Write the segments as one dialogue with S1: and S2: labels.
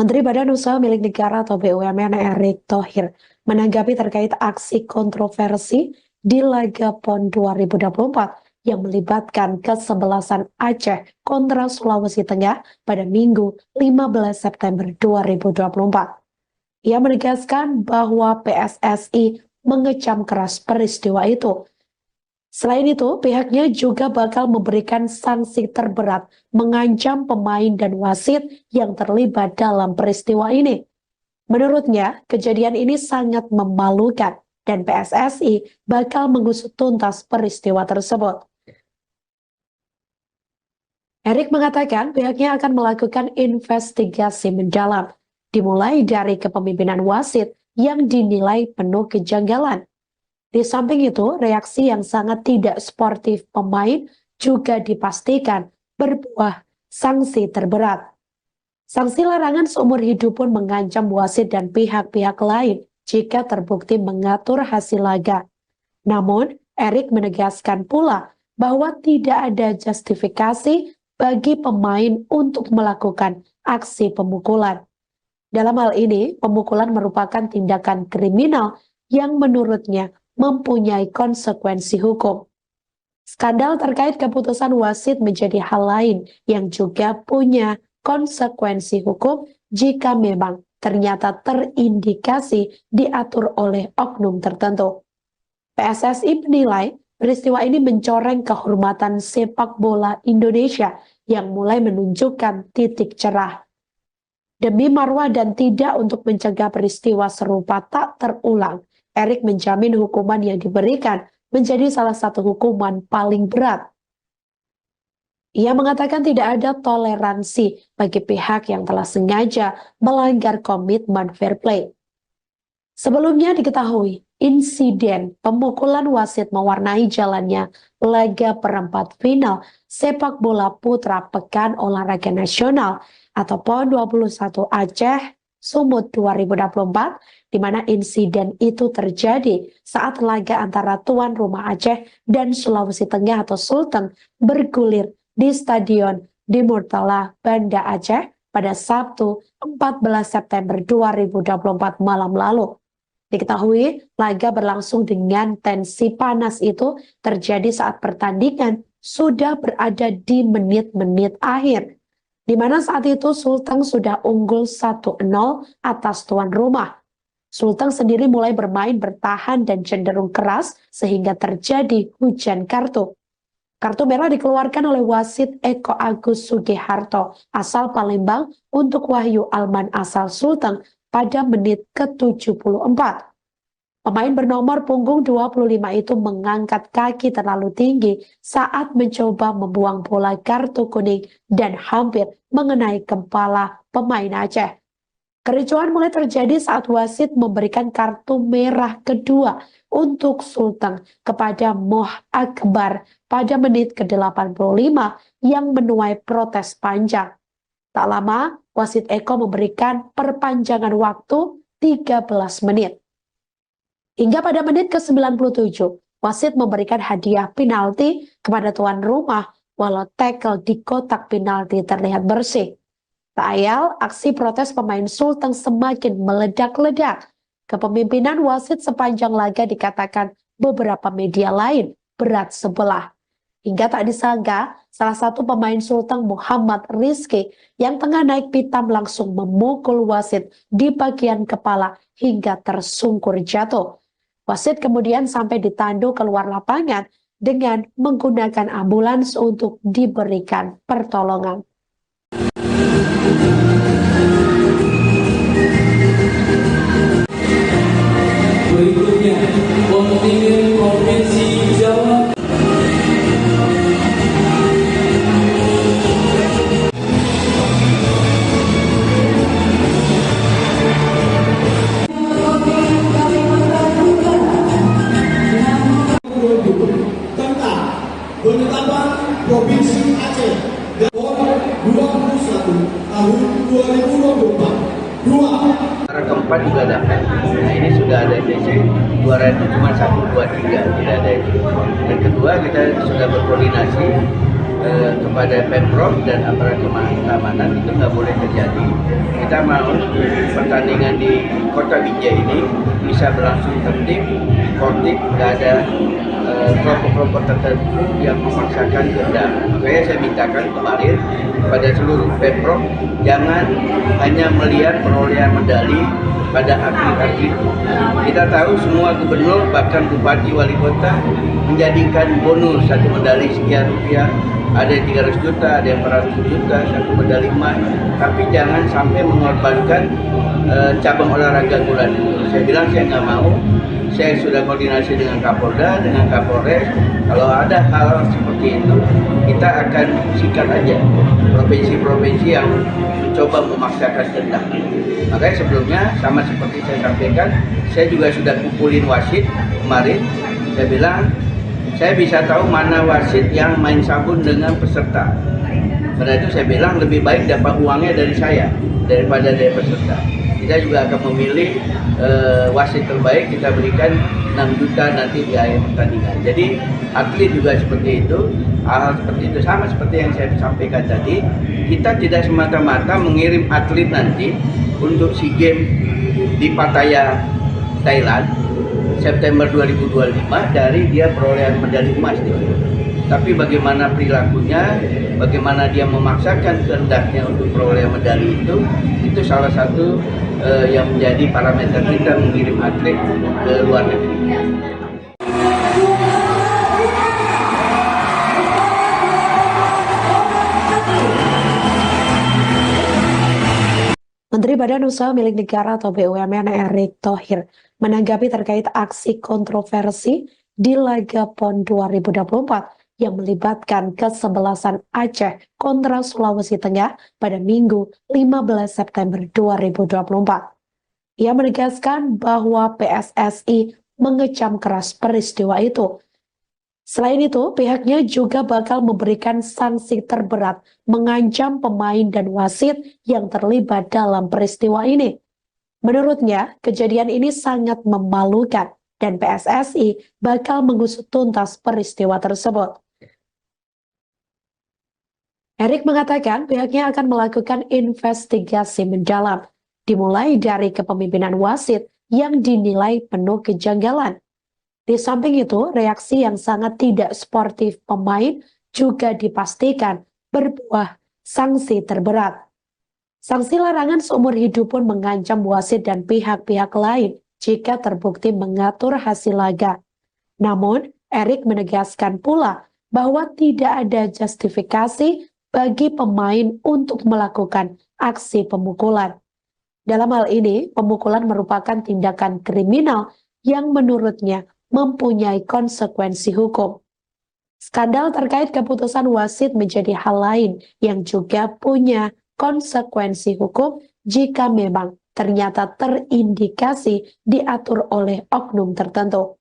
S1: Menteri Badan Usaha Milik Negara atau BUMN Erick Thohir menanggapi terkait aksi kontroversi di laga PON 2024 yang melibatkan kesebelasan Aceh kontra Sulawesi Tengah pada Minggu 15 September 2024. Ia menegaskan bahwa PSSI mengecam keras peristiwa itu. Selain itu, pihaknya juga bakal memberikan sanksi terberat, mengancam pemain dan wasit yang terlibat dalam peristiwa ini. Menurutnya, kejadian ini sangat memalukan dan PSSI bakal mengusut tuntas peristiwa tersebut. Erick mengatakan pihaknya akan melakukan investigasi mendalam, dimulai dari kepemimpinan wasit yang dinilai penuh kejanggalan. Di samping itu, reaksi yang sangat tidak sportif pemain juga dipastikan berbuah sanksi terberat. Sanksi larangan seumur hidup pun mengancam wasit dan pihak-pihak lain jika terbukti mengatur hasil laga. Namun, Erick menegaskan pula bahwa tidak ada justifikasi bagi pemain untuk melakukan aksi pemukulan. Dalam hal ini, pemukulan merupakan tindakan kriminal yang menurutnya mempunyai konsekuensi hukum. Skandal terkait keputusan wasit menjadi hal lain yang juga punya konsekuensi hukum jika memang ternyata terindikasi diatur oleh oknum tertentu. PSSI menilai peristiwa ini mencoreng kehormatan sepak bola Indonesia yang mulai menunjukkan titik cerah. Demi marwah dan tidak untuk mencegah peristiwa serupa tak terulang, Erick menjamin hukuman yang diberikan menjadi salah satu hukuman paling berat. Ia mengatakan tidak ada toleransi bagi pihak yang telah sengaja melanggar komitmen fair play. Sebelumnya diketahui, insiden pemukulan wasit mewarnai jalannya laga perempat final sepak bola putra Pekan Olahraga Nasional atau PON 21 Aceh Sumut 2024, di mana insiden itu terjadi saat laga antara tuan rumah Aceh dan Sulawesi Tengah atau Sulteng bergulir di Stadion di Murtala, Banda Aceh pada Sabtu 14 September 2024 malam lalu. Diketahui, laga berlangsung dengan tensi panas itu terjadi saat pertandingan sudah berada di menit-menit akhir, di mana saat itu Sulteng sudah unggul 1-0 atas tuan rumah. Sulteng sendiri mulai bermain bertahan dan cenderung keras sehingga terjadi hujan kartu. Kartu merah dikeluarkan oleh wasit Eko Agus Sugiharto asal Palembang untuk Wahyu Alman asal Sulteng pada menit ke-74. Pemain bernomor punggung 25 itu mengangkat kaki terlalu tinggi saat mencoba membuang bola kartu kuning dan hampir mengenai kepala pemain Aceh. Kericuhan mulai terjadi saat wasit memberikan kartu merah kedua untuk Sulteng kepada Moh Akbar pada menit ke-85 yang menuai protes panjang. Tak lama, wasit Eko memberikan perpanjangan waktu 13 menit. Hingga pada menit ke-97, wasit memberikan hadiah penalti kepada tuan rumah walau tackle di kotak penalti terlihat bersih. Tak ayal, aksi protes pemain Sulteng semakin meledak-ledak. Kepemimpinan wasit sepanjang laga dikatakan beberapa media lain berat sebelah. Hingga tak disangka, salah satu pemain Sulteng Muhammad Rizky yang tengah naik pitam langsung memukul wasit di bagian kepala hingga tersungkur jatuh. Wasit kemudian sampai ditandu keluar lapangan dengan menggunakan ambulans untuk diberikan pertolongan.
S2: Berikutnya, kontingen Provinsi Jawa. Tentang penetapan Provinsi Aceh PON 21 tahun 2024.
S3: Cara keempat juga dapat. Nah, ini sudah ada DC juara itu cuma 1, 2, 3 tidak ada itu. Yang kedua kita sudah berkoordinasi kepada Pemprov dan aparat keamanan itu nggak boleh terjadi. Kita mau pertandingan di Kota Binjai ini bisa berlangsung tertib, sportif, nggak ada kelompok-kelompok tertentu yang memaksakan kehendak. Makanya saya mintakan kemarin kepada seluruh Pemprov jangan hanya melihat perolehan medali pada atlet-atlet. Kita tahu semua gubernur bahkan bupati wali kota menjadikan bonus satu medali sekian rupiah, ada yang 300 juta, ada yang 400 juta, satu medali emas, tapi jangan sampai mengorbankan cabang olahraga gulat. Saya bilang saya nggak mau. Saya sudah koordinasi dengan Kapolda, dengan Kapolres. Kalau ada hal seperti itu, kita akan sikat aja provinsi-provinsi yang mencoba memaksakan kehendak. Makanya sebelumnya, sama seperti saya sampaikan, saya juga sudah kumpulin wasit kemarin. Saya bilang, saya bisa tahu mana wasit yang main sabun dengan peserta. Karena itu saya bilang lebih baik dapat uangnya dari saya daripada dari peserta. Kita juga akan memilih wasit terbaik, kita berikan 6 juta nanti di akhir pertandingan. Jadi atlet juga seperti itu, hal seperti itu sama seperti yang saya sampaikan tadi. Kita tidak semata-mata mengirim atlet nanti untuk SEA Games di Pattaya, Thailand, September 2025 dari dia perolehan medali emas di tapi bagaimana perilakunya, bagaimana dia memaksakan kehendaknya untuk perolehan medali itu salah satu yang menjadi parameter kita mengirim atlet ke luar negeri.
S1: Menteri Badan Usaha Milik Negara atau BUMN Erick Thohir menanggapi terkait aksi kontroversi di laga PON 2024 yang melibatkan kesebelasan Aceh kontra Sulawesi Tengah pada Minggu 15 September 2024. Ia menegaskan bahwa PSSI mengecam keras peristiwa itu. Selain itu, pihaknya juga bakal memberikan sanksi terberat mengancam pemain dan wasit yang terlibat dalam peristiwa ini. Menurutnya, kejadian ini sangat memalukan dan PSSI bakal mengusut tuntas peristiwa tersebut. Erick mengatakan pihaknya akan melakukan investigasi mendalam, dimulai dari kepemimpinan wasit yang dinilai penuh kejanggalan. Di samping itu, reaksi yang sangat tidak sportif pemain juga dipastikan berbuah sanksi terberat. Sanksi larangan seumur hidup pun mengancam wasit dan pihak-pihak lain jika terbukti mengatur hasil laga. Namun, Erick menegaskan pula bahwa tidak ada justifikasi bagi pemain untuk melakukan aksi pemukulan. Dalam hal ini, pemukulan merupakan tindakan kriminal yang menurutnya mempunyai konsekuensi hukum. Skandal terkait keputusan wasit menjadi hal lain yang juga punya konsekuensi hukum jika memang ternyata terindikasi diatur oleh oknum tertentu.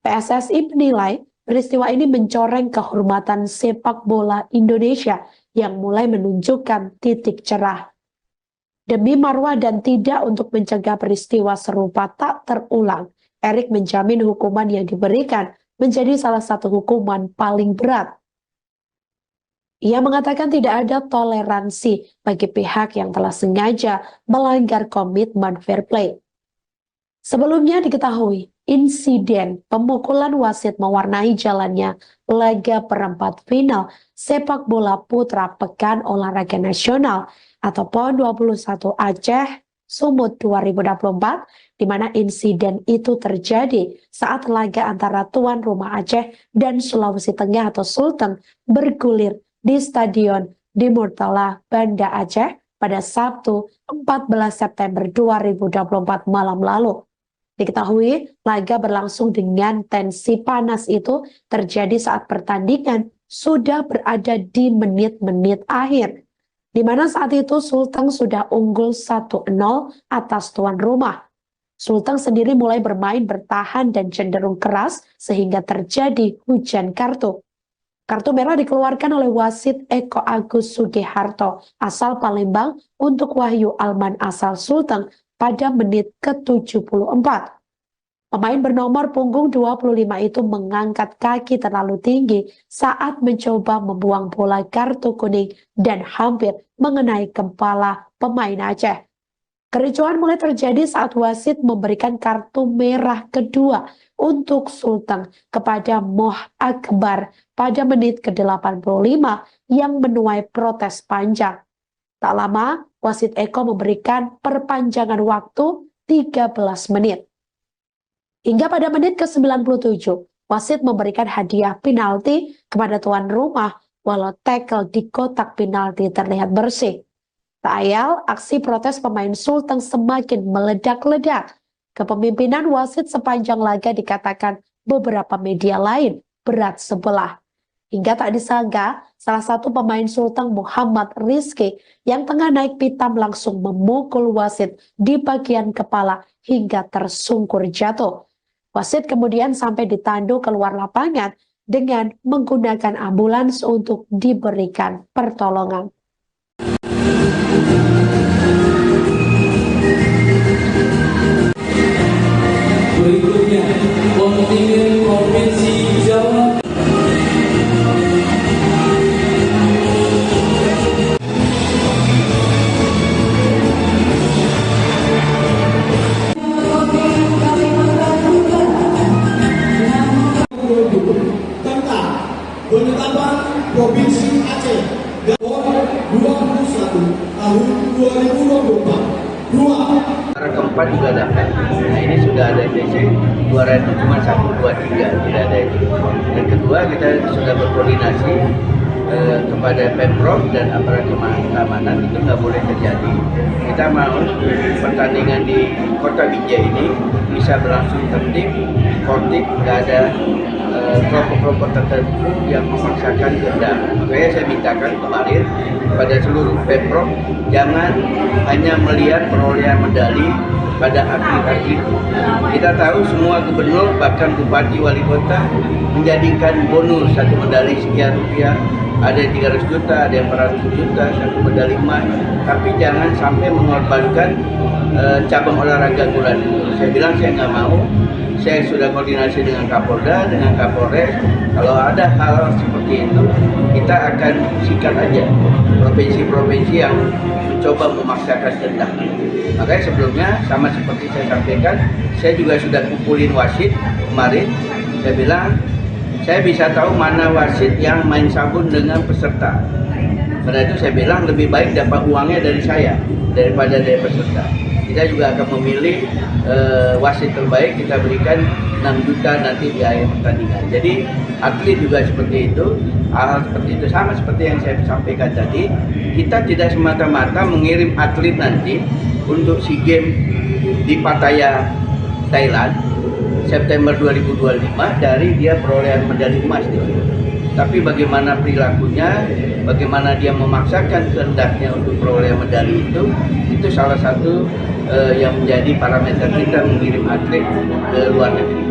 S1: PSSI menilai peristiwa ini mencoreng kehormatan sepak bola Indonesia yang mulai menunjukkan titik cerah. Demi marwah dan tidak untuk mencegah peristiwa serupa tak terulang, Erick menjamin hukuman yang diberikan menjadi salah satu hukuman paling berat. Ia mengatakan tidak ada toleransi bagi pihak yang telah sengaja melanggar komitmen fair play. Sebelumnya diketahui, insiden pemukulan wasit mewarnai jalannya laga perempat final sepak bola putra Pekan Olahraga Nasional atau PON 21 Aceh Sumut 2024, di mana insiden itu terjadi saat laga antara tuan rumah Aceh dan Sulawesi Tengah atau Sulteng bergulir di Stadion di Murtala, Banda Aceh pada Sabtu 14 September 2024 malam lalu. Diketahui, laga berlangsung dengan tensi panas itu terjadi saat pertandingan sudah berada di menit-menit akhir, di mana saat itu Sulteng sudah unggul 1-0 atas tuan rumah. Sulteng sendiri mulai bermain bertahan dan cenderung keras sehingga terjadi hujan kartu. Kartu merah dikeluarkan oleh wasit Eko Agus Sugiharto asal Palembang untuk Wahyu Alman asal Sulteng pada menit ke-74. Pemain bernomor punggung 25 itu mengangkat kaki terlalu tinggi saat mencoba membuang bola kartu kuning dan hampir mengenai kepala pemain Aceh. Kericuhan mulai terjadi saat wasit memberikan kartu merah kedua untuk Sultan kepada Moh Akbar pada menit ke-85 yang menuai protes panjang. Tak lama, wasit Eko memberikan perpanjangan waktu 13 menit. Hingga pada menit ke-97, wasit memberikan hadiah penalti kepada tuan rumah walau tackle di kotak penalti terlihat bersih. Tak ayal, aksi protes pemain Sultan semakin meledak-ledak. Kepemimpinan wasit sepanjang laga dikatakan beberapa media lain berat sebelah. Hingga tak disangka, salah satu pemain Sultan Muhammad Rizky yang tengah naik pitam langsung memukul wasit di bagian kepala hingga tersungkur jatuh. Wasit kemudian sampai ditandu keluar lapangan dengan menggunakan ambulans untuk diberikan pertolongan.
S2: Berikutnya, kontingen Provinsi Jawa. Tentang penetapan Provinsi Aceh nomor 21 tahun 2024.
S3: Juara keempat juga dapat. Nah ini sudah ada DC, juara itu cuma 1, 2, 3, tidak ada itu. Dan kedua kita sudah berkoordinasi kepada Pemprov dan aparat keamanan itu nggak boleh terjadi. Kita mau pertandingan di Kota Binjai ini bisa berlangsung tertib, sportif, nggak ada kelompok-kelompok tertentu yang memaksakan kehendak. Makanya saya mintakan kemarin kepada seluruh Pemprov jangan hanya melihat perolehan medali pada atlet-atlet. Kita tahu semua gubernur bahkan bupati wali kota menjadikan bonus satu medali sekian rupiah, ada yang 300 juta, ada yang 400 juta, satu medali emas. Tapi jangan sampai mengorbankan cabang olahraga gulat. Saya bilang saya nggak mau. Saya sudah koordinasi dengan Kapolda, dengan Kapolres. Kalau ada hal seperti itu, kita akan sikat aja provinsi-provinsi yang mencoba memaksakan kehendak. Makanya sebelumnya, sama seperti saya sampaikan, saya juga sudah kumpulin wasit kemarin. Saya bilang, saya bisa tahu mana wasit yang main sabun dengan peserta. Karena itu saya bilang lebih baik dapat uangnya dari saya daripada dari peserta. Kita juga akan memilih wasit terbaik, kita berikan 6 juta nanti di akhir pertandingan. Jadi atlet juga seperti itu, hal seperti itu sama seperti yang saya sampaikan tadi. Kita tidak semata-mata mengirim atlet nanti untuk SEA Games di Pattaya, Thailand, September 2025 dari dia perolehan medali emas. Tapi bagaimana perilakunya, bagaimana dia memaksakan kehendaknya untuk perolehan medali itu salah satu yang menjadi parameter kita mengirim atlet ke luar negeri.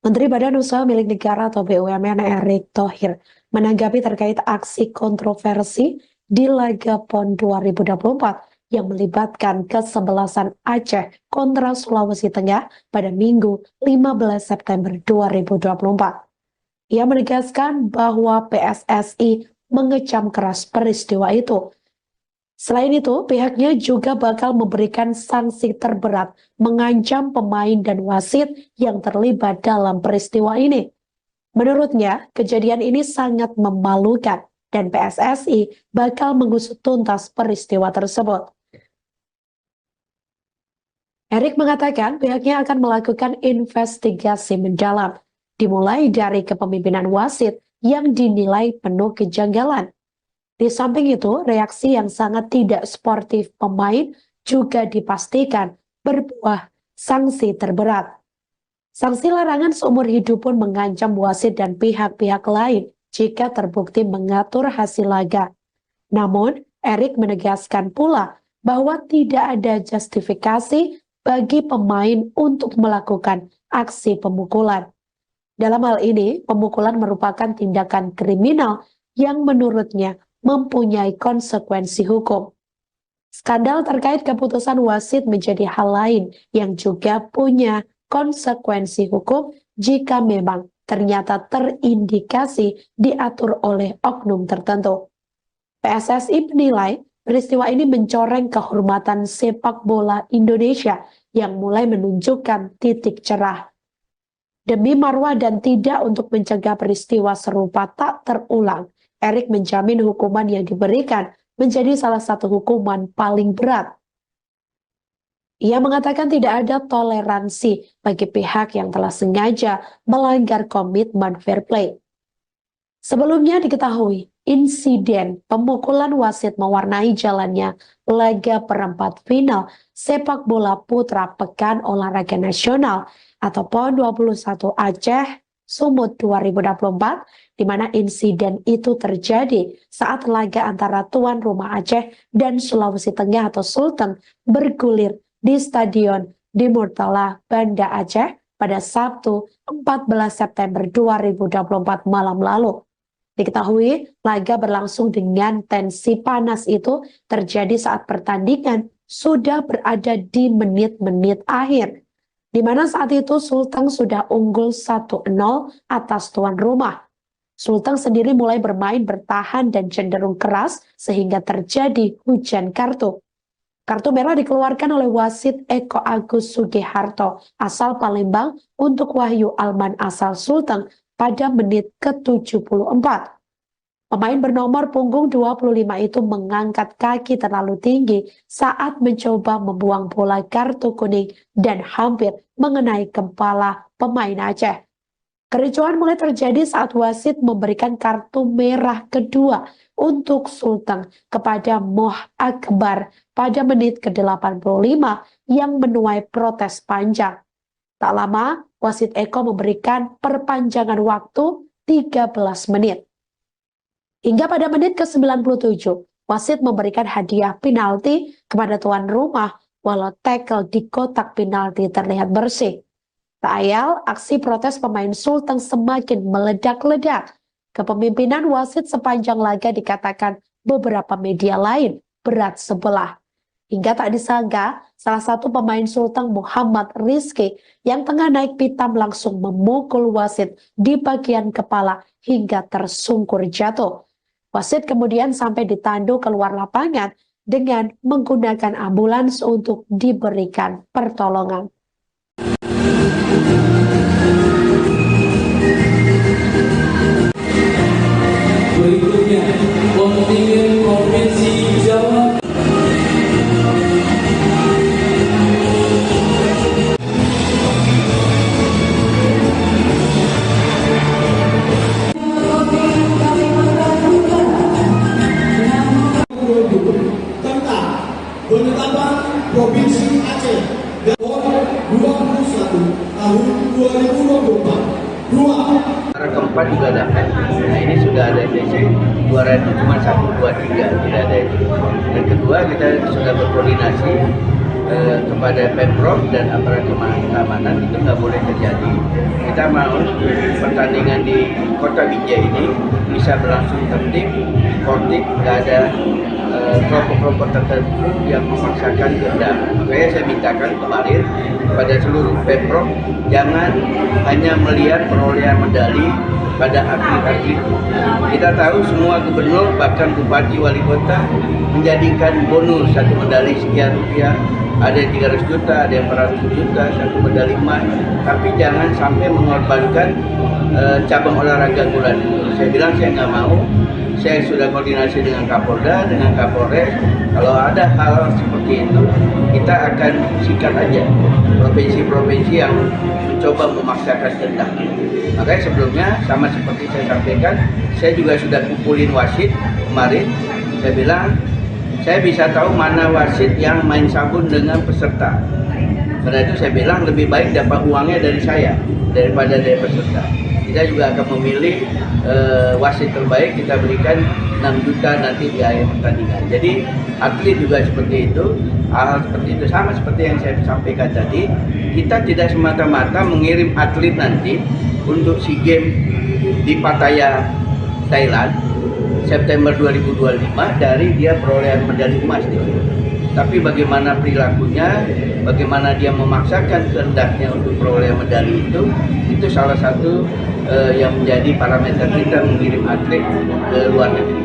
S1: Menteri Badan Usaha Milik Negara atau BUMN Erick Thohir menanggapi terkait aksi kontroversi di laga PON 2024 yang melibatkan kesebelasan Aceh kontra Sulawesi Tengah pada Minggu 15 September 2024. Ia menegaskan bahwa PSSI mengecam keras peristiwa itu. Selain itu, pihaknya juga bakal memberikan sanksi terberat mengancam pemain dan wasit yang terlibat dalam peristiwa ini. Menurutnya, kejadian ini sangat memalukan dan PSSI bakal mengusut tuntas peristiwa tersebut. Erick mengatakan pihaknya akan melakukan investigasi mendalam, dimulai dari kepemimpinan wasit yang dinilai penuh kejanggalan. Di samping itu, reaksi yang sangat tidak sportif pemain juga dipastikan berbuah sanksi terberat. Sanksi larangan seumur hidup pun mengancam wasit dan pihak-pihak lain jika terbukti mengatur hasil laga. Namun, Erick menegaskan pula bahwa tidak ada justifikasi bagi pemain untuk melakukan aksi pemukulan. Dalam hal ini, pemukulan merupakan tindakan kriminal yang menurutnya mempunyai konsekuensi hukum. Skandal terkait keputusan wasit menjadi hal lain yang juga punya konsekuensi hukum jika memang ternyata terindikasi diatur oleh oknum tertentu. PSSI menilai peristiwa ini mencoreng kehormatan sepak bola Indonesia yang mulai menunjukkan titik cerah. Demi marwah dan tidak untuk mencegah peristiwa serupa tak terulang, Erik menjamin hukuman yang diberikan menjadi salah satu hukuman paling berat. Ia mengatakan tidak ada toleransi bagi pihak yang telah sengaja melanggar komitmen fair play. Sebelumnya diketahui, insiden pemukulan wasit mewarnai jalannya laga perempat final sepak bola putra Pekan Olahraga Nasional atau PON 21 Aceh Sumut 2024, di mana insiden itu terjadi saat laga antara tuan rumah Aceh dan Sulawesi Tengah atau Sulteng bergulir di Stadion di Murtala, Banda Aceh pada Sabtu 14 September 2024 malam lalu. Diketahui laga berlangsung dengan tensi panas itu terjadi saat pertandingan sudah berada di menit-menit akhir, di mana saat itu Sulteng sudah unggul 1-0 atas tuan rumah. Sulteng sendiri mulai bermain bertahan dan cenderung keras sehingga terjadi hujan kartu. Kartu merah dikeluarkan oleh wasit Eko Agus Sugiharto asal Palembang untuk Wahyu Alman asal Sulteng pada menit ke-74. Pemain bernomor punggung 25 itu mengangkat kaki terlalu tinggi saat mencoba membuang bola kartu kuning dan hampir mengenai kepala pemain Aceh. Kericuhan mulai terjadi saat wasit memberikan kartu merah kedua untuk Sulteng kepada Moh Akbar pada menit ke-85 yang menuai protes panjang. Tak lama, wasit Eko memberikan perpanjangan waktu 13 menit. Hingga pada menit ke-97, wasit memberikan hadiah penalti kepada tuan rumah walau tackle di kotak penalti terlihat bersih. Tak ayal, aksi protes pemain Sulteng semakin meledak-ledak. Kepemimpinan wasit sepanjang laga dikatakan beberapa media lain berat sebelah. Hingga tak disangka, salah satu pemain Sulteng Muhammad Rizky yang tengah naik pitam langsung memukul wasit di bagian kepala hingga tersungkur jatuh. Wasit kemudian sampai ditandu keluar lapangan dengan menggunakan ambulans untuk diberikan pertolongan.
S2: Berikutnya, kontingen Provinsi Jawa. Tentang penetapan Provinsi Aceh dan PON 21 tahun 2024.
S3: Cara keempat juga dapat. Nah ini sudah ada DC, juara itu cuma 1, 2, 3, tidak ada itu. Dan kedua kita sudah berkoordinasi kepada Pemprov dan aparat keamanan, itu nggak boleh terjadi. Kita mau pertandingan di Kota Binjai ini bisa berlangsung tertib, sportif, nggak ada kelompok-kelompok tertentu yang memaksakan kehendak. Makanya saya mintakan kemarin kepada seluruh Pemprov jangan hanya melihat perolehan medali pada atlet-atlet. Kita tahu semua gubernur bahkan bupati wali kota menjadikan bonus satu medali sekian rupiah, ada yang 300 juta, ada yang 400 juta, satu medali emas. Tapi jangan sampai mengorbankan cabang olahraga gulat. Saya bilang saya nggak mau. Saya sudah koordinasi dengan Kapolda, dengan Kapolres. Kalau ada hal seperti itu, kita akan sikat aja provinsi-provinsi yang mencoba memaksakan kehendak. Makanya sebelumnya, sama seperti saya sampaikan, saya juga sudah kumpulin wasit kemarin. Saya bilang, saya bisa tahu mana wasit yang main sabun dengan peserta. Karena itu saya bilang lebih baik dapat uangnya dari saya daripada dari peserta. Kita juga akan memilih wasit terbaik, kita berikan 6 juta nanti di akhir pertandingan. Jadi atlet juga seperti itu, hal seperti itu sama seperti yang saya sampaikan tadi. Kita tidak semata-mata mengirim atlet nanti untuk SEA Games di Pattaya, Thailand, September 2025 dari dia perolehan medali emas di situ. Tapi bagaimana perilakunya, bagaimana dia memaksakan kehendaknya untuk perolehan medali itu salah satu yang menjadi parameter kita mengirim atlet ke luar negeri.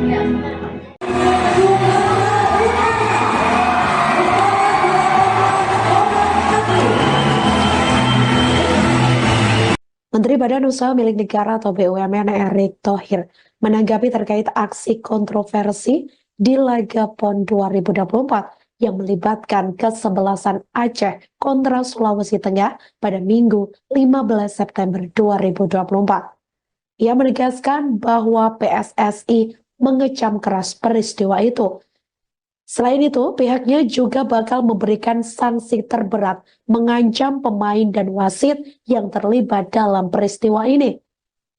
S1: Menteri Badan Usaha Milik Negara atau BUMN Erick Thohir menanggapi terkait aksi kontroversi di laga PON 2024 yang melibatkan kesebelasan Aceh kontra Sulawesi Tengah pada Minggu 15 September 2024. Ia menegaskan bahwa PSSI mengecam keras peristiwa itu. Selain itu, pihaknya juga bakal memberikan sanksi terberat, mengancam pemain dan wasit yang terlibat dalam peristiwa ini.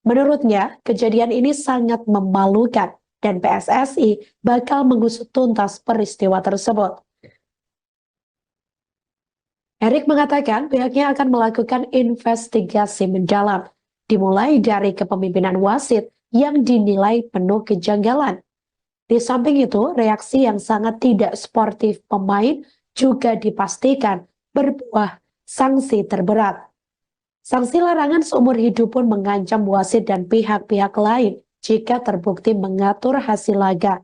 S1: Menurutnya, kejadian ini sangat memalukan dan PSSI bakal mengusut tuntas peristiwa tersebut. Erick mengatakan pihaknya akan melakukan investigasi mendalam, dimulai dari kepemimpinan wasit yang dinilai penuh kejanggalan. Di samping itu, reaksi yang sangat tidak sportif pemain juga dipastikan berbuah sanksi terberat. Sanksi larangan seumur hidup pun mengancam wasit dan pihak-pihak lain jika terbukti mengatur hasil laga.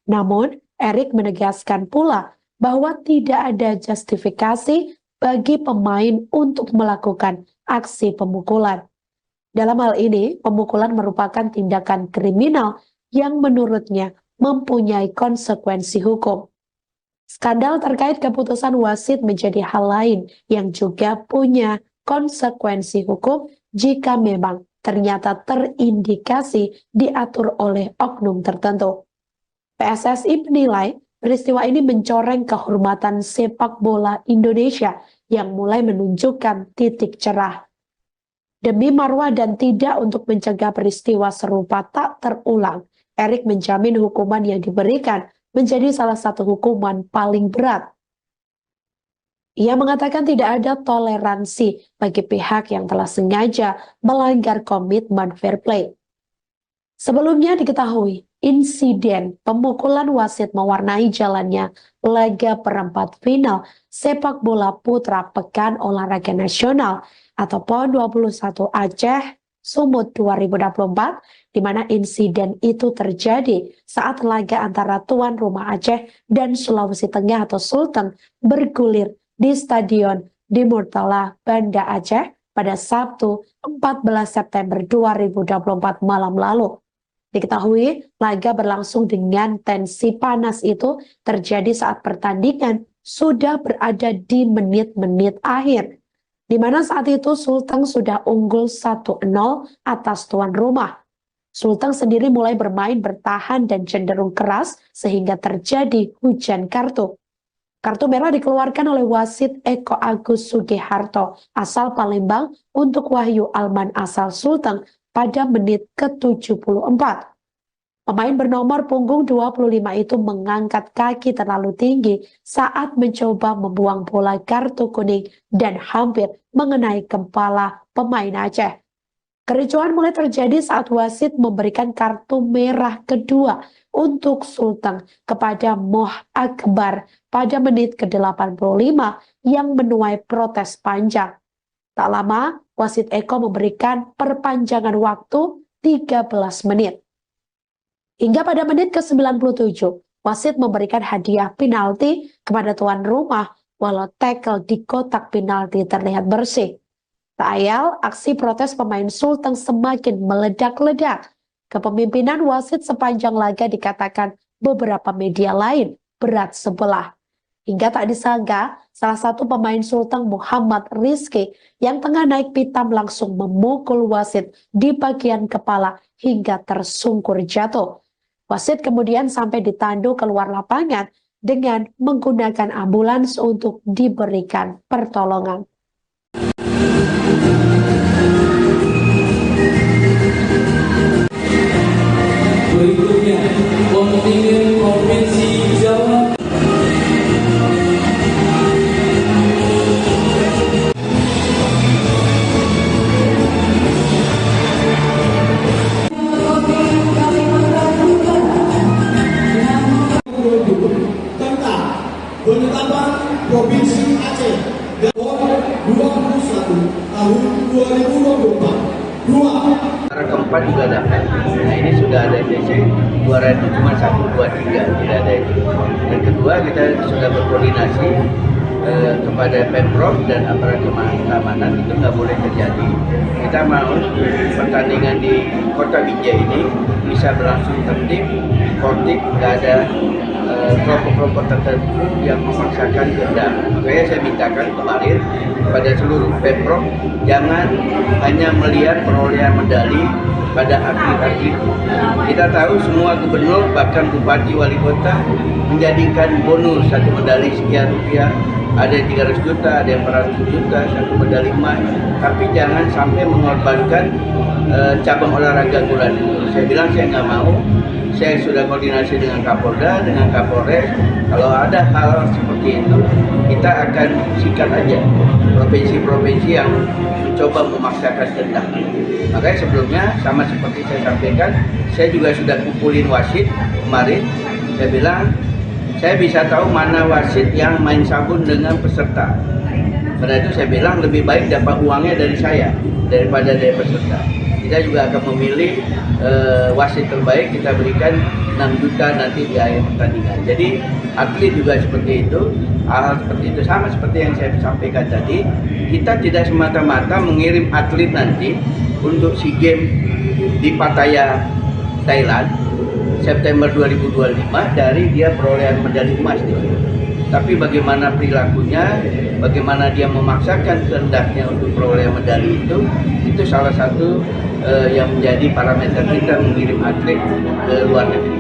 S1: Namun, Erick menegaskan pula bahwa tidak ada justifikasi bagi pemain untuk melakukan aksi pemukulan. Dalam hal ini, pemukulan merupakan tindakan kriminal yang menurutnya mempunyai konsekuensi hukum. Skandal terkait keputusan wasit menjadi hal lain yang juga punya konsekuensi hukum jika memang ternyata terindikasi diatur oleh oknum tertentu. PSSI menilai peristiwa ini mencoreng kehormatan sepak bola Indonesia yang mulai menunjukkan titik cerah. Demi marwah dan tidak untuk mencegah peristiwa serupa tak terulang, Erick menjamin hukuman yang diberikan menjadi salah satu hukuman paling berat. Ia mengatakan tidak ada toleransi bagi pihak yang telah sengaja melanggar komitmen fair play. Sebelumnya diketahui, insiden pemukulan wasit mewarnai jalannya laga perempat final sepak bola putra Pekan Olahraga Nasional atau PON 21 Aceh Sumut 2024, di mana insiden itu terjadi saat laga antara tuan rumah Aceh dan Sulawesi Tengah atau Sulteng bergulir di Stadion di Murtala, Banda Aceh pada Sabtu 14 September 2024 malam lalu. Diketahui, laga berlangsung dengan tensi panas itu terjadi saat pertandingan sudah berada di menit-menit akhir, di mana saat itu Sulteng sudah unggul 1-0 atas tuan rumah. Sulteng sendiri mulai bermain bertahan dan cenderung keras sehingga terjadi hujan kartu. Kartu merah dikeluarkan oleh wasit Eko Agus Sugiharto asal Palembang untuk Wahyu Alman asal Sulteng pada menit ke-74. Pemain bernomor punggung 25 itu mengangkat kaki terlalu tinggi saat mencoba membuang bola kartu kuning dan hampir mengenai kepala pemain Aceh. Kericuhan mulai terjadi saat wasit memberikan kartu merah kedua untuk Sulteng kepada Moh Akbar pada menit ke-85 yang menuai protes panjang. Tak lama, wasit Eko memberikan perpanjangan waktu 13 menit. Hingga pada menit ke-97, wasit memberikan hadiah penalti kepada tuan rumah walau tackle di kotak penalti terlihat bersih. Tak ayal, aksi protes pemain Sulteng semakin meledak-ledak. Kepemimpinan wasit sepanjang laga dikatakan beberapa media lain berat sebelah. Hingga tak disangka, salah satu pemain Sulteng Muhammad Rizky yang tengah naik pitam langsung memukul wasit di bagian kepala hingga tersungkur jatuh. Wasit kemudian sampai ditandu keluar lapangan dengan menggunakan ambulans untuk diberikan pertolongan.
S2: Berikutnya, kontingen Provinsi Jawa tahun 2024. Dua.
S3: Juara keempat juga dapat. Nah ini sudah ada TC, juara itu cuma 1, 2, 3, tidak ada itu. Dan kedua kita sudah berkoordinasi kepada Pemprov dan aparat keamanan itu nggak boleh terjadi. Kita mau pertandingan di Kota Binjai ini bisa berlangsung tertib, sportif, nggak ada kelompok-kelompok tertentu yang memaksakan kehendak. Makanya saya mintakan kemarin kepada seluruh Pemprov jangan hanya melihat perolehan medali pada atlet-atlet. Kita tahu semua gubernur bahkan bupati wali kota menjadikan bonus satu medali sekian rupiah, ada yang 300 juta, ada yang 400 juta, satu medali emas. Tapi jangan sampai mengorbankan cabang olahraga gulat. Saya bilang saya nggak mau. Saya sudah koordinasi dengan Kapolda, dengan Kapolres. Kalau ada hal seperti itu, kita akan sikat aja provinsi-provinsi yang mencoba memaksakan kehendak. Makanya sebelumnya sama seperti saya sampaikan, saya juga sudah kumpulin wasit kemarin. Saya bilang saya bisa tahu mana wasit yang main sabun dengan peserta. Karena itu saya bilang lebih baik dapat uangnya dari saya daripada dari peserta. Kita juga akan memilih wasit terbaik, kita berikan 6 juta nanti di akhir pertandingan. Jadi atlet juga seperti itu, hal seperti itu sama seperti yang saya sampaikan tadi. Kita tidak semata-mata mengirim atlet nanti untuk SEA Games di Pattaya, Thailand, September 2025 dari dia perolehan medali emas di situ. Tapi bagaimana perilakunya, bagaimana dia memaksakan kehendaknya untuk perolehan medali itu salah satu yang menjadi parameter kita mengirim atlet ke luar negeri.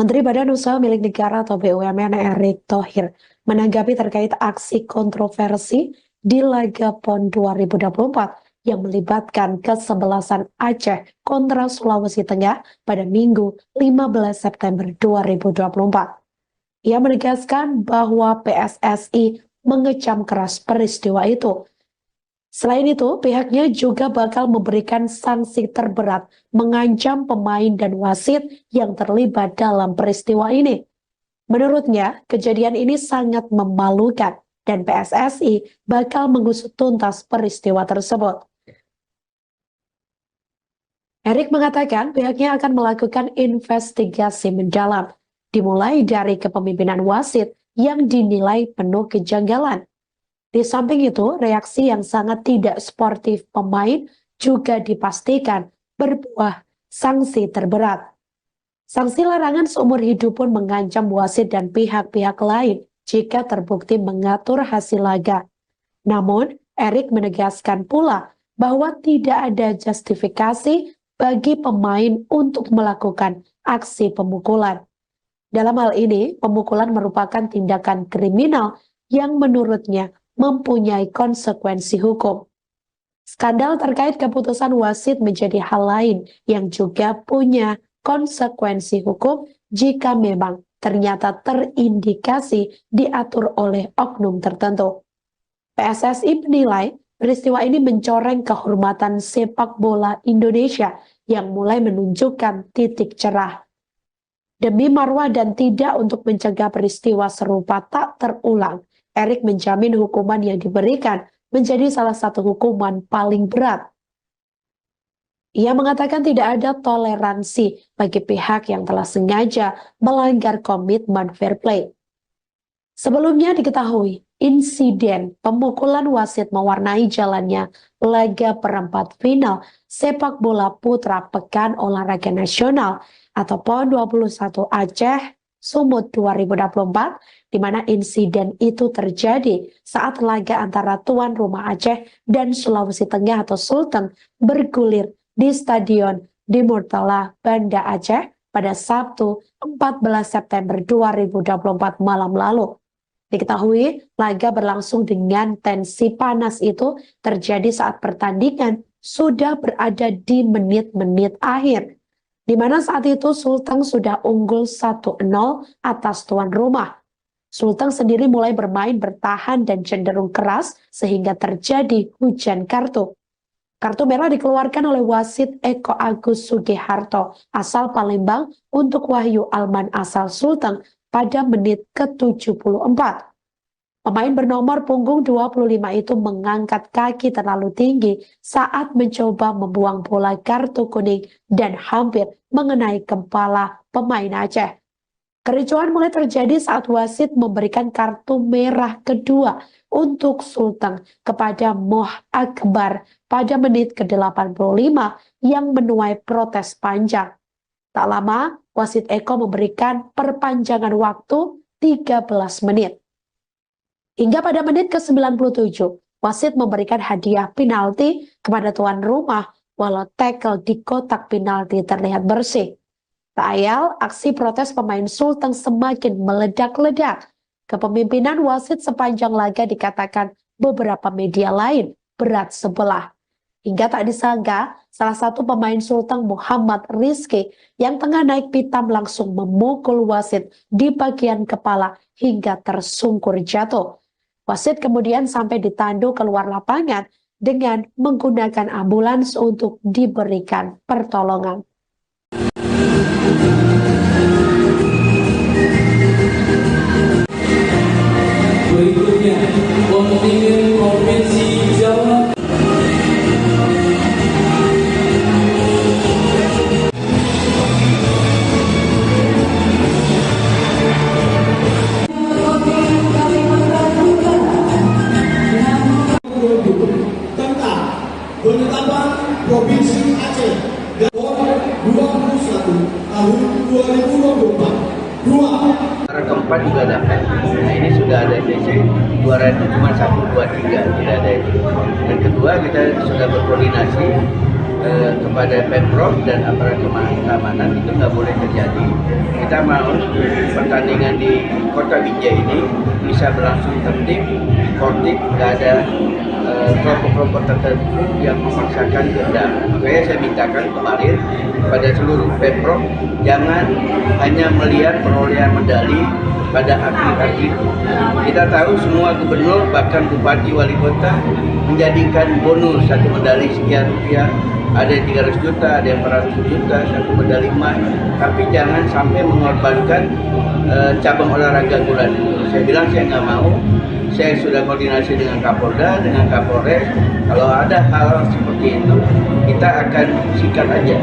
S1: Menteri Badan Usaha Milik Negara atau BUMN Erick Thohir menanggapi terkait aksi kontroversi di laga PON 2024 yang melibatkan kesebelasan Aceh kontra Sulawesi Tengah pada Minggu 15 September 2024. Ia menegaskan bahwa PSSI mengecam keras peristiwa itu. Selain itu, pihaknya juga bakal memberikan sanksi terberat mengancam pemain dan wasit yang terlibat dalam peristiwa ini. Menurutnya, kejadian ini sangat memalukan dan PSSI bakal mengusut tuntas peristiwa tersebut. Erick mengatakan pihaknya akan melakukan investigasi mendalam, dimulai dari kepemimpinan wasit yang dinilai penuh kejanggalan. Di samping itu, reaksi yang sangat tidak sportif pemain juga dipastikan berbuah sanksi terberat. Sanksi larangan seumur hidup pun mengancam wasit dan pihak-pihak lain jika terbukti mengatur hasil laga. Namun, Erick menegaskan pula bahwa tidak ada justifikasi bagi pemain untuk melakukan aksi pemukulan. Dalam hal ini, pemukulan merupakan tindakan kriminal yang menurutnya mempunyai konsekuensi hukum. Skandal terkait keputusan wasit menjadi hal lain yang juga punya konsekuensi hukum jika memang ternyata terindikasi diatur oleh oknum tertentu. PSSI menilai peristiwa ini mencoreng kehormatan sepak bola Indonesia yang mulai menunjukkan titik cerah. Demi marwah dan tidak untuk mencegah peristiwa serupa tak terulang, Erick menjamin hukuman yang diberikan menjadi salah satu hukuman paling berat. Ia mengatakan tidak ada toleransi bagi pihak yang telah sengaja melanggar komitmen fair play. Sebelumnya diketahui, insiden pemukulan wasit mewarnai jalannya laga perempat final sepak bola putra Pekan Olahraga Nasional atau PON 21 Aceh Sumut 2024, di mana insiden itu terjadi saat laga antara tuan rumah Aceh dan Sulawesi Tengah atau Sulteng bergulir di Stadion di Murtala, Banda Aceh pada Sabtu 14 September 2024 malam lalu. Diketahui, laga berlangsung dengan tensi panas itu terjadi saat pertandingan sudah berada di menit-menit akhir, di mana saat itu Sulteng sudah unggul 1-0 atas tuan rumah. Sulteng sendiri mulai bermain bertahan dan cenderung keras sehingga terjadi hujan kartu. Kartu merah dikeluarkan oleh wasit Eko Agus Sugiharto asal Palembang untuk Wahyu Alman asal Sulteng pada menit ke-74. Pemain bernomor punggung 25 itu mengangkat kaki terlalu tinggi saat mencoba membuang bola kartu kuning dan hampir mengenai kepala pemain Aceh. Kericuhan mulai terjadi saat wasit memberikan kartu merah kedua untuk Sulteng kepada Moh Akbar pada menit ke-85 yang menuai protes panjang. Tak lama, wasit Eko memberikan perpanjangan waktu 13 menit. Hingga pada menit ke-97, wasit memberikan hadiah penalti kepada tuan rumah walau tackle di kotak penalti terlihat bersih. Tak ayal, aksi protes pemain Sulteng semakin meledak-ledak. Kepemimpinan wasit sepanjang laga dikatakan beberapa media lain berat sebelah. Hingga tak disangka, salah satu pemain Sulteng Muhammad Rizky yang tengah naik pitam langsung memukul wasit di bagian kepala hingga tersungkur jatuh. Wasit kemudian sampai ditandu keluar lapangan dengan menggunakan ambulans untuk diberikan pertolongan.
S2: Berikutnya, kontingen Provinsi Jawa tentang penetapan Provinsi Aceh dan PON 21 tahun 2024. Dua.
S3: Juara keempat juga dapat. Nah ini sudah ada DC, juara itu cuma 1, 2, 3, tidak ada itu. Dan kedua kita sudah berkoordinasi kepada Pemprov dan aparat keamanan itu nggak boleh terjadi. Kita mau pertandingan di Kota Binjai ini bisa berlangsung tertib, sportif, nggak ada kelompok-kelompok tertentu yang memaksakan kehendak. Makanya saya mintakan kemarin kepada seluruh Pemprov jangan hanya melihat perolehan medali pada atlet-atlet. Kita tahu semua gubernur bahkan bupati wali kota menjadikan bonus satu medali sekian rupiah. Ada yang 300 juta, ada yang 400 juta, satu medali emas. Tapi jangan sampai mengorbankan cabang olahraga gulat. Saya bilang saya nggak mau. Saya sudah koordinasi dengan Kapolda, dengan Kapolres. Kalau ada hal seperti itu, kita akan sikat aja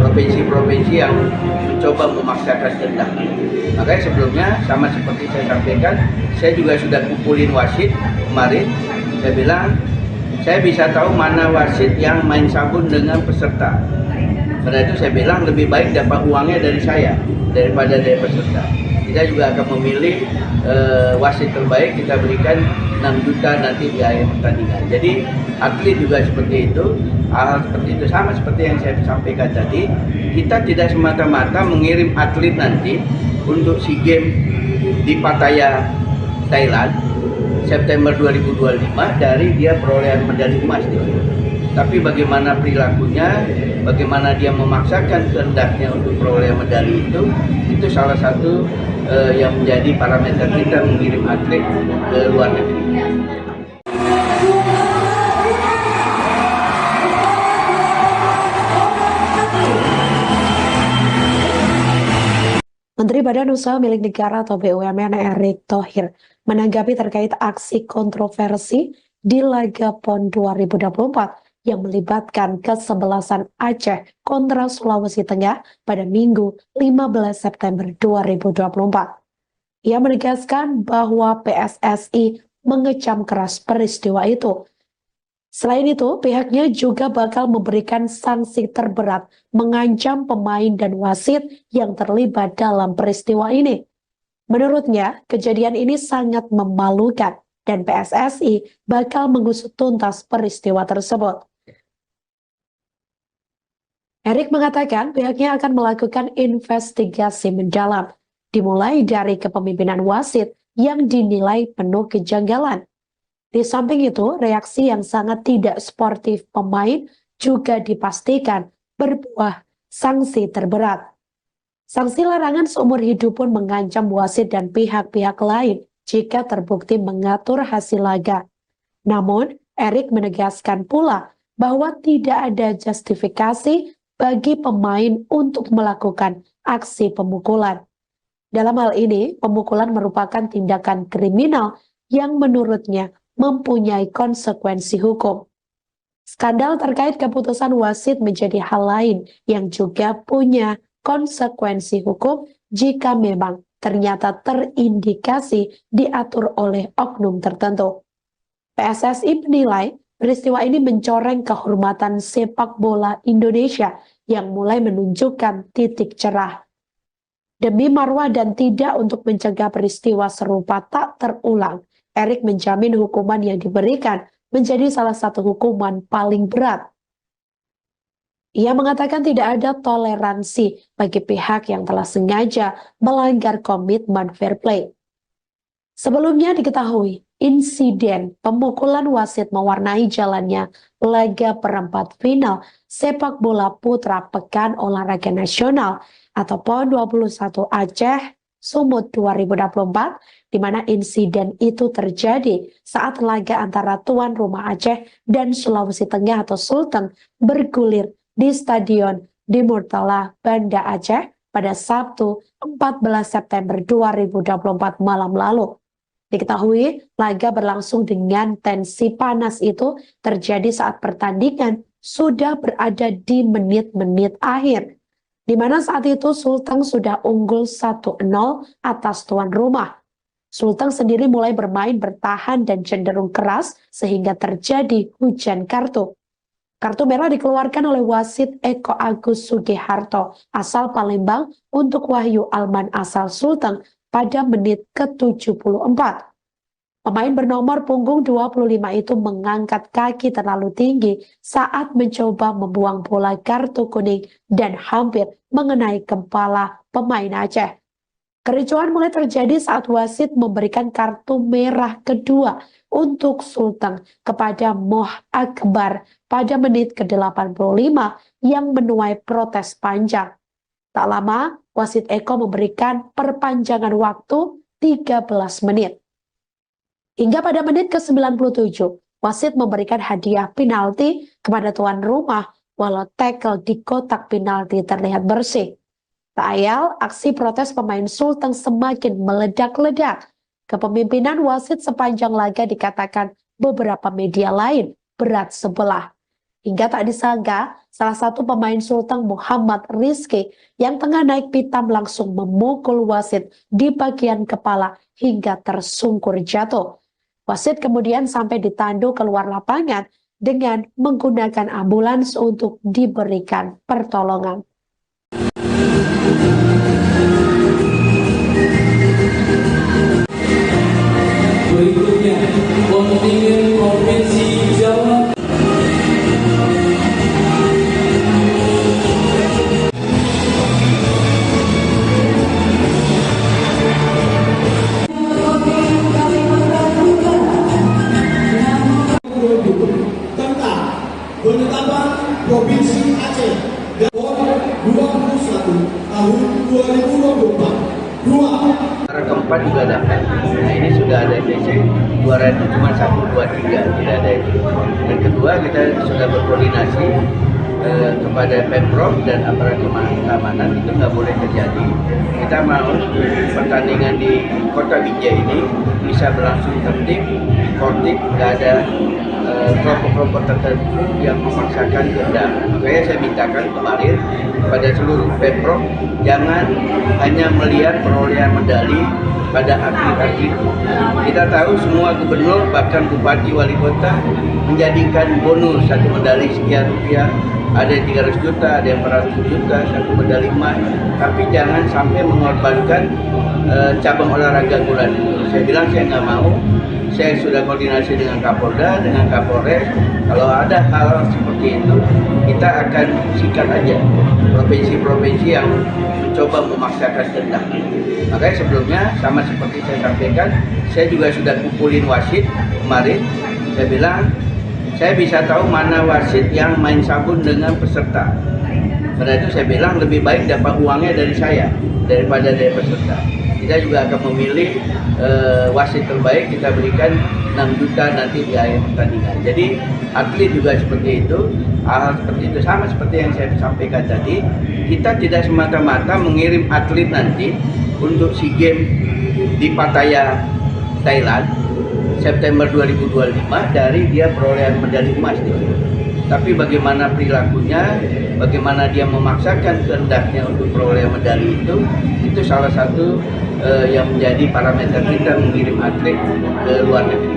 S3: provinsi-provinsi yang mencoba memaksakan kehendak. Makanya sebelumnya, sama seperti saya sampaikan, saya juga sudah kumpulin wasit kemarin. Saya bilang, saya bisa tahu mana wasit yang main sabun dengan peserta. Karena itu saya bilang lebih baik dapat uangnya dari saya daripada dari peserta. Kita juga akan memilih wasit terbaik, kita berikan 6 juta nanti di akhir pertandingan. Jadi atlet juga seperti itu, hal seperti itu sama seperti yang saya sampaikan tadi. Kita tidak semata-mata mengirim atlet nanti untuk SEA Games di Pattaya, Thailand, September 2025 dari dia perolehan medali emas. Tapi bagaimana perilakunya, bagaimana dia memaksakan kehendaknya untuk perolehan medali itu salah satu yang menjadi parameter kita mengirim atlet ke luar negeri.
S1: Menteri Badan Usaha Milik Negara atau BUMN Erick Thohir menanggapi terkait aksi kontroversi di laga PON 2024 yang melibatkan kesebelasan Aceh kontra Sulawesi Tengah pada Minggu 15 September 2024. Ia menegaskan bahwa PSSI mengecam keras peristiwa itu. Selain itu, pihaknya juga bakal memberikan sanksi terberat mengancam pemain dan wasit yang terlibat dalam peristiwa ini. Menurutnya, kejadian ini sangat memalukan dan PSSI bakal mengusut tuntas peristiwa tersebut. Erick mengatakan pihaknya akan melakukan investigasi mendalam, dimulai dari kepemimpinan wasit yang dinilai penuh kejanggalan. Di samping itu, reaksi yang sangat tidak sportif pemain juga dipastikan berbuah sanksi terberat. Sanksi larangan seumur hidup pun mengancam wasit dan pihak-pihak lain jika terbukti mengatur hasil laga. Namun, Erick menegaskan pula bahwa tidak ada justifikasi bagi pemain untuk melakukan aksi pemukulan. Dalam hal ini, pemukulan merupakan tindakan kriminal yang menurutnya mempunyai konsekuensi hukum. Skandal terkait keputusan wasit menjadi hal lain yang juga punya konsekuensi hukum jika memang ternyata terindikasi diatur oleh oknum tertentu. PSSI menilai peristiwa ini mencoreng kehormatan sepak bola Indonesia yang mulai menunjukkan titik cerah. Demi marwah dan tidak untuk mencegah peristiwa serupa tak terulang, Erik menjamin hukuman yang diberikan menjadi salah satu hukuman paling berat. Ia mengatakan tidak ada toleransi bagi pihak yang telah sengaja melanggar komitmen fair play. Sebelumnya diketahui, insiden pemukulan wasit mewarnai jalannya laga perempat final sepak bola putra Pekan Olahraga Nasional atau PON 21 Aceh Sumut 2024, di mana insiden itu terjadi saat laga antara tuan rumah Aceh dan Sulawesi Tengah atau Sulteng bergulir di Stadion di Murtala, Banda Aceh pada Sabtu 14 September 2024 malam lalu. Diketahui laga berlangsung dengan tensi panas itu terjadi saat pertandingan sudah berada di menit-menit akhir, di mana saat itu Sulteng sudah unggul 1-0 atas tuan rumah. Sulteng sendiri mulai bermain bertahan dan cenderung keras sehingga terjadi hujan kartu. Kartu merah dikeluarkan oleh wasit Eko Agus Sugiharto asal Palembang untuk Wahyu Alman asal Sulteng pada menit ke-74. Pemain bernomor punggung 25 itu mengangkat kaki terlalu tinggi saat mencoba membuang bola kartu kuning dan hampir mengenai kepala pemain Aceh. Kericuhan mulai terjadi saat wasit memberikan kartu merah kedua untuk Sulteng kepada Moh Akbar pada menit ke-85 yang menuai protes panjang. Tak lama, wasit Eko memberikan perpanjangan waktu 13 menit. Hingga pada menit ke-97, wasit memberikan hadiah penalti kepada tuan rumah walau tackle di kotak penalti terlihat bersih. Tak ayal, aksi protes pemain Sulteng semakin meledak-ledak. Kepemimpinan wasit sepanjang laga dikatakan beberapa media lain berat sebelah. Hingga tak disangka, salah satu pemain Sulteng Muhammad Rizky yang tengah naik pitam langsung memukul wasit di bagian kepala hingga tersungkur jatuh. Wasit kemudian sampai ditandu keluar lapangan dengan menggunakan ambulans untuk diberikan pertolongan.
S2: Berikutnya, kontingen Provinsi Jawa. Tentang penetapan Provinsi Aceh dan PON 21 tahun 2024.
S3: Cara keempat juga dapat. Nah ini sudah ada TC 200 cuma 123 tidak ada itu. Dan kedua kita sudah berkoordinasi kepada Pemprov dan aparat keamanan itu nggak boleh terjadi. Kita mau pertandingan di Kota Binjai ini bisa berlangsung tertib, sportif, nggak ada kelompok-kelompok tertentu yang memaksakan kehendak. Makanya saya mintakan kemarin kepada seluruh Pemprov jangan hanya melihat perolehan medali pada atlet-atlet. Kita tahu semua gubernur bahkan bupati wali kota menjadikan bonus satu medali sekian rupiah, ada yang 300 juta, ada yang 400 juta, satu medali emas. Tapi jangan sampai mengorbankan cabang olahraga gulat. Saya bilang saya nggak mau. Saya sudah koordinasi dengan Kapolda, dengan Kapolres. Kalau ada hal seperti itu, kita akan sikat aja provinsi-provinsi yang mencoba memaksakan kehendak. Makanya sebelumnya, sama seperti saya sampaikan, saya juga sudah kumpulin wasit kemarin. Saya bilang, saya bisa tahu mana wasit yang main sabun dengan peserta. Karena itu saya bilang lebih baik dapat uangnya dari saya daripada dari peserta. Kita juga akan memilih wasit terbaik, kita berikan 6 juta nanti di akhir pertandingan. Jadi atlet juga seperti itu, hal seperti itu sama seperti yang saya sampaikan tadi. Kita tidak semata-mata mengirim atlet nanti untuk SEA Games di Pattaya, Thailand, September 2025 dari dia perolehan medali emas di situ. Tapi bagaimana perilakunya, bagaimana dia memaksakan kehendaknya untuk perolehan medali itu salah satu yang menjadi parameter kita mengirim atlet ke luar negeri.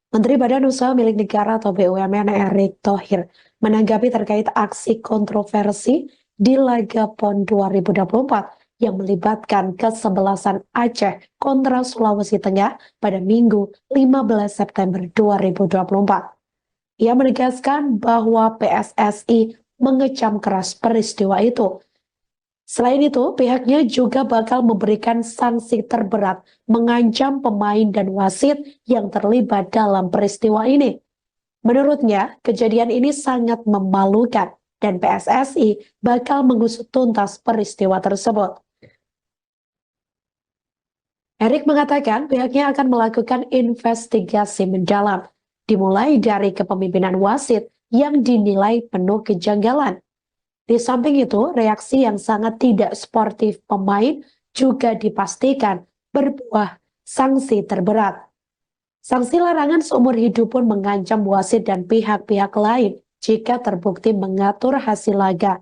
S1: Menteri Badan Usaha Milik Negara atau BUMN Erick Thohir menanggapi terkait aksi kontroversi di laga PON 2024 yang melibatkan kesebelasan Aceh kontra Sulawesi Tengah pada Minggu 15 September 2024. Ia menegaskan bahwa PSSI mengecam keras peristiwa itu. Selain itu, pihaknya juga bakal memberikan sanksi terberat mengancam pemain dan wasit yang terlibat dalam peristiwa ini. Menurutnya, kejadian ini sangat memalukan dan PSSI bakal mengusut tuntas peristiwa tersebut. Erick mengatakan pihaknya akan melakukan investigasi mendalam, dimulai dari kepemimpinan wasit yang dinilai penuh kejanggalan. Di samping itu, reaksi yang sangat tidak sportif pemain juga dipastikan berbuah sanksi terberat. Sanksi larangan seumur hidup pun mengancam wasit dan pihak-pihak lain jika terbukti mengatur hasil laga.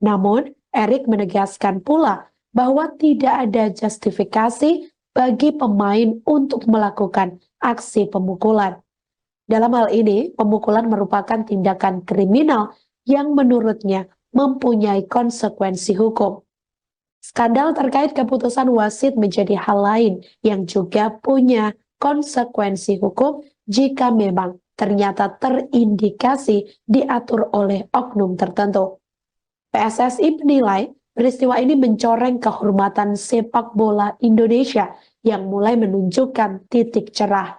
S1: Namun, Erick menegaskan pula bahwa tidak ada justifikasi bagi pemain untuk melakukan aksi pemukulan. Dalam hal ini, pemukulan merupakan tindakan kriminal yang menurutnya mempunyai konsekuensi hukum. Skandal terkait keputusan wasit menjadi hal lain yang juga punya konsekuensi hukum jika memang ternyata terindikasi diatur oleh oknum tertentu. PSSI menilai peristiwa ini mencoreng kehormatan sepak bola Indonesia yang mulai menunjukkan titik cerah.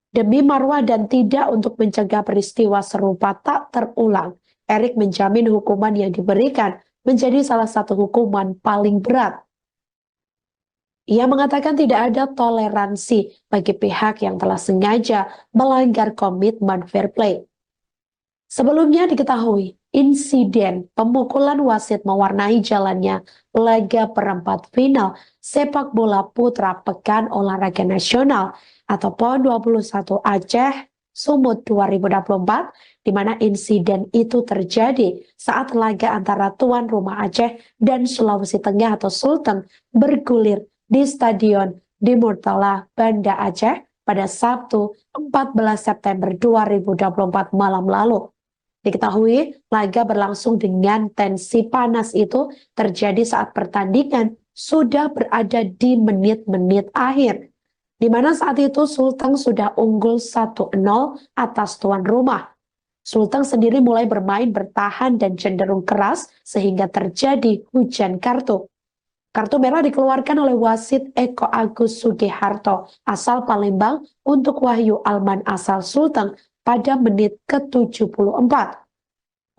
S1: Demi marwah dan tidak untuk mencegah peristiwa serupa tak terulang, Erick menjamin hukuman yang diberikan menjadi salah satu hukuman paling berat. Ia mengatakan tidak ada toleransi bagi pihak yang telah sengaja melanggar komitmen fair play. Sebelumnya diketahui, insiden pemukulan wasit mewarnai jalannya laga perempat final sepak bola putra Pekan Olahraga Nasional atau PON 21 Aceh Sumut 2024, di mana insiden itu terjadi saat laga antara tuan rumah Aceh dan Sulawesi Tengah atau Sulteng bergulir di Stadion di Murtala, Banda Aceh pada Sabtu 14 September 2024 malam lalu. Diketahui, laga berlangsung dengan tensi panas itu terjadi saat pertandingan sudah berada di menit-menit akhir, di mana saat itu Sulteng sudah unggul 1-0 atas tuan rumah. Sulteng sendiri mulai bermain bertahan dan cenderung keras sehingga terjadi hujan kartu. Kartu merah dikeluarkan oleh wasit Eko Agus Sugiharto asal Palembang untuk Wahyu Alman asal Sulteng pada menit ke-74.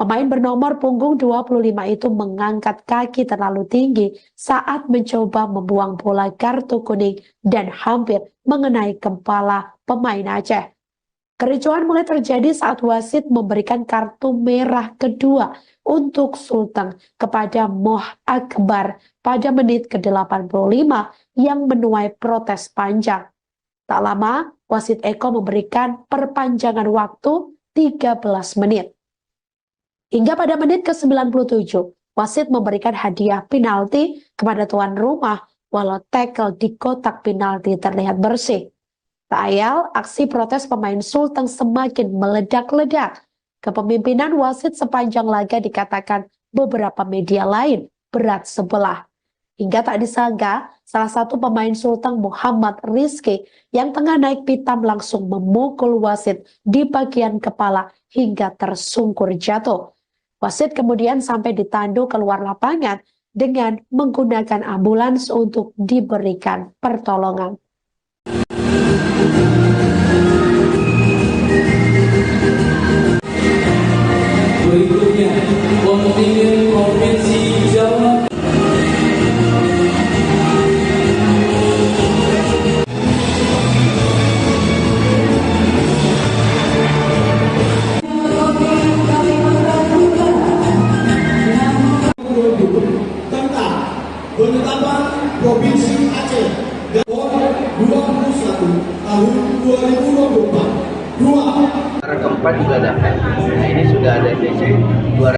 S1: Pemain bernomor punggung 25 itu mengangkat kaki terlalu tinggi saat mencoba membuang bola kartu kuning dan hampir mengenai kepala pemain Aceh. Kericuhan mulai terjadi saat wasit memberikan kartu merah kedua untuk Sulteng kepada Moh Akbar pada menit ke-85 yang menuai protes panjang. Tak lama, wasit Eko memberikan perpanjangan waktu 13 menit. Hingga pada menit ke-97, wasit memberikan hadiah penalti kepada tuan rumah walau tackle di kotak penalti terlihat bersih. Tak ayal, aksi protes pemain Sulteng semakin meledak-ledak. Kepemimpinan wasit sepanjang laga dikatakan beberapa media lain berat sebelah. Hingga tak disangka, salah satu pemain Sulteng Muhammad Rizky yang tengah naik pitam langsung memukul wasit di bagian kepala hingga tersungkur jatuh. Wasit kemudian sampai ditandu keluar lapangan dengan menggunakan ambulans untuk diberikan pertolongan.
S2: penetapan Provinsi Aceh PON 21 tahun 2024. Dua.
S3: Cara keempat juga dapat. Nah ini sudah ada DC